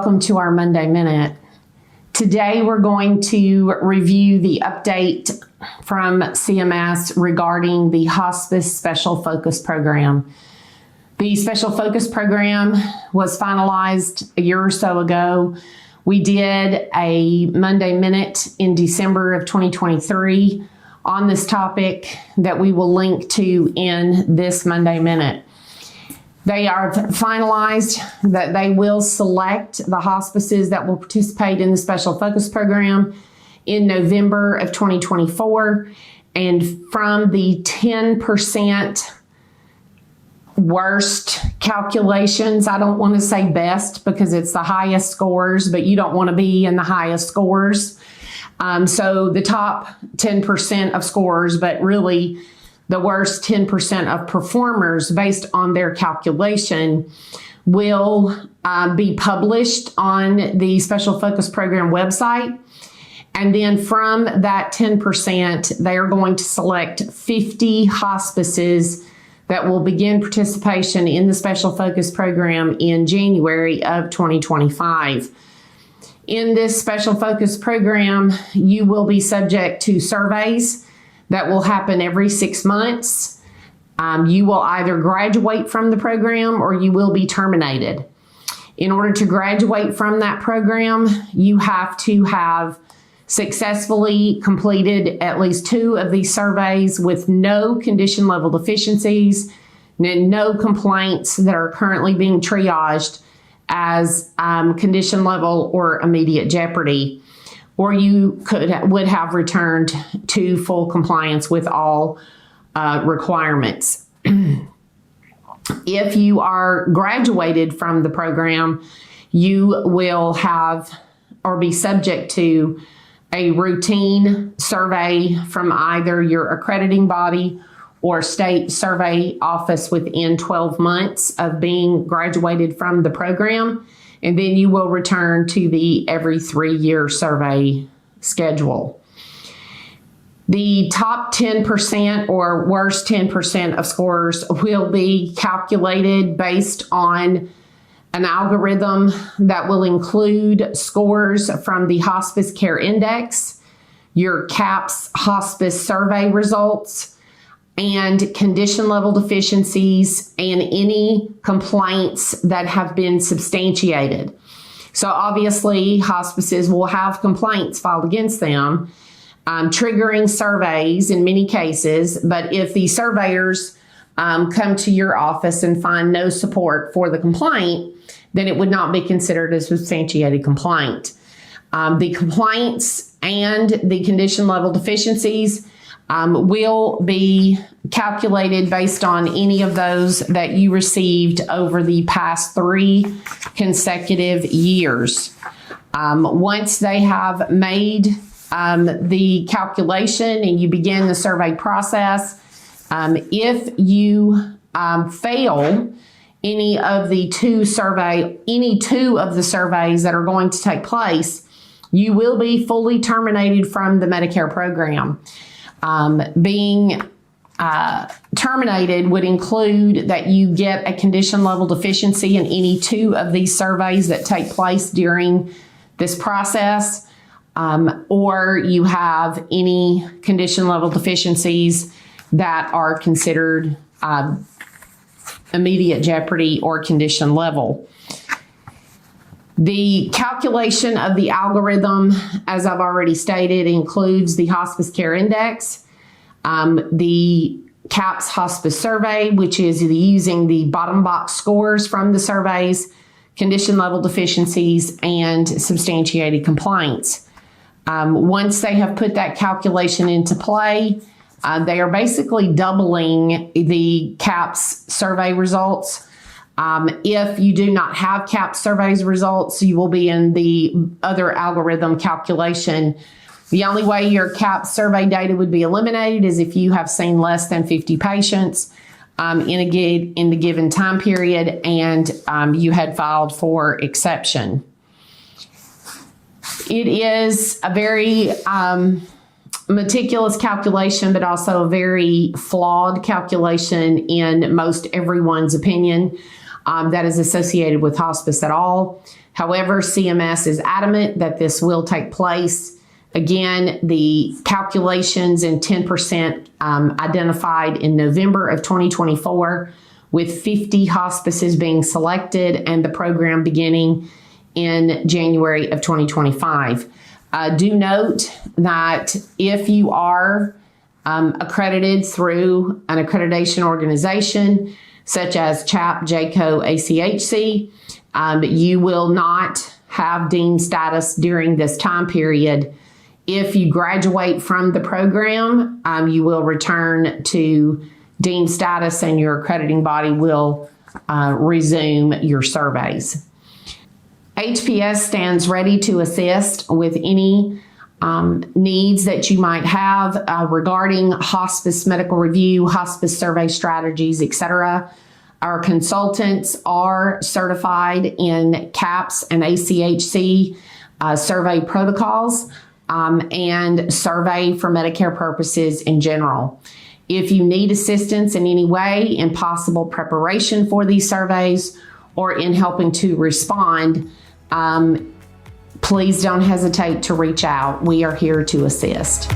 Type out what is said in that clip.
welcome to our Monday Minute. Today we're going to review the update from CMS regarding the Hospice Special Focus Program. The Special Focus Program was finalized a year or so ago. We did a Monday Minute in December of 2023 on this topic that we will link to in this Monday Minute. They are finalized that they will select the hospices that will participate in the Special Focus Program in November of 2024. And from the 10% worst calculations, I don't want to say best because it's the highest scores, but you don't want to be in the highest scores. So the top 10% of scores, but really the worst 10% of performers based on their calculation will be published on the Special Focus Program website. And then from that 10%, they are going to select 50 hospices that will begin participation in the Special Focus Program in January of 2025. In this Special Focus Program, you will be subject to surveys that will happen every 6 months. You will either graduate from the program or you will be terminated. In order to graduate from that program, you have to have successfully completed at least 2 of these surveys with no condition level deficiencies and no complaints that are currently being triaged as condition level or immediate jeopardy, or you would have returned to full compliance with all requirements. If you are graduated from the program, you will have or be subject to a routine survey from either your accrediting body or state survey office within 12 months of being graduated from the program. And then you will return to the every 3-year survey schedule. The top 10% or worst 10% of scores will be calculated based on an algorithm that will include scores from the Hospice Care Index, your CAHPS hospice survey results, and condition level deficiencies and any complaints that have been substantiated. So obviously hospices will have complaints filed against them, triggering surveys in many cases, but if the surveyors come to your office and find no support for the complaint, then it would not be considered a substantiated complaint. The complaints and the condition level deficiencies will be calculated based on any of those that you received over the past 3 consecutive years. Once they have made the calculation and you begin the survey process, if you fail any of the 2 of the surveys that are going to take place, you will be fully terminated from the Medicare program. Being terminated would include that you get a condition level deficiency in any 2 of these surveys that take place during this process, or you have any condition level deficiencies that are considered immediate jeopardy or condition level. The calculation of the algorithm, as I've already stated, includes the Hospice Care Index, the CAHPS Hospice Survey, which is using the bottom box scores from the surveys, condition level deficiencies, and substantiated complaints. Once they have put that calculation into play, they are basically doubling the CAHPS survey results. If you do not have CAHPS surveys results, you will be in the other algorithm calculation. The only way your CAHPS survey data would be eliminated is if you have seen less than 50 patients in the given time period and you had filed for exception. It is a very meticulous calculation, but also a very flawed calculation in most everyone's opinion that is associated with hospice at all. However, CMS is adamant that this will take place. Again, the calculations in 10% identified in November of 2024, with 50 hospices being selected and the program beginning in January of 2025. Do note that if you are accredited through an accreditation organization such as CHAP, JCO, ACHC, you will not have deemed status during this time period. If you graduate from the program, you will return to deemed status and your accrediting body will resume your surveys. HPS stands ready to assist with any needs that you might have regarding hospice medical review, hospice survey strategies, etc. Our consultants are certified in CAPS and ACHC survey protocols and survey for Medicare purposes in general. If you need assistance in any way in possible preparation for these surveys or in helping to respond, please don't hesitate to reach out. We are here to assist.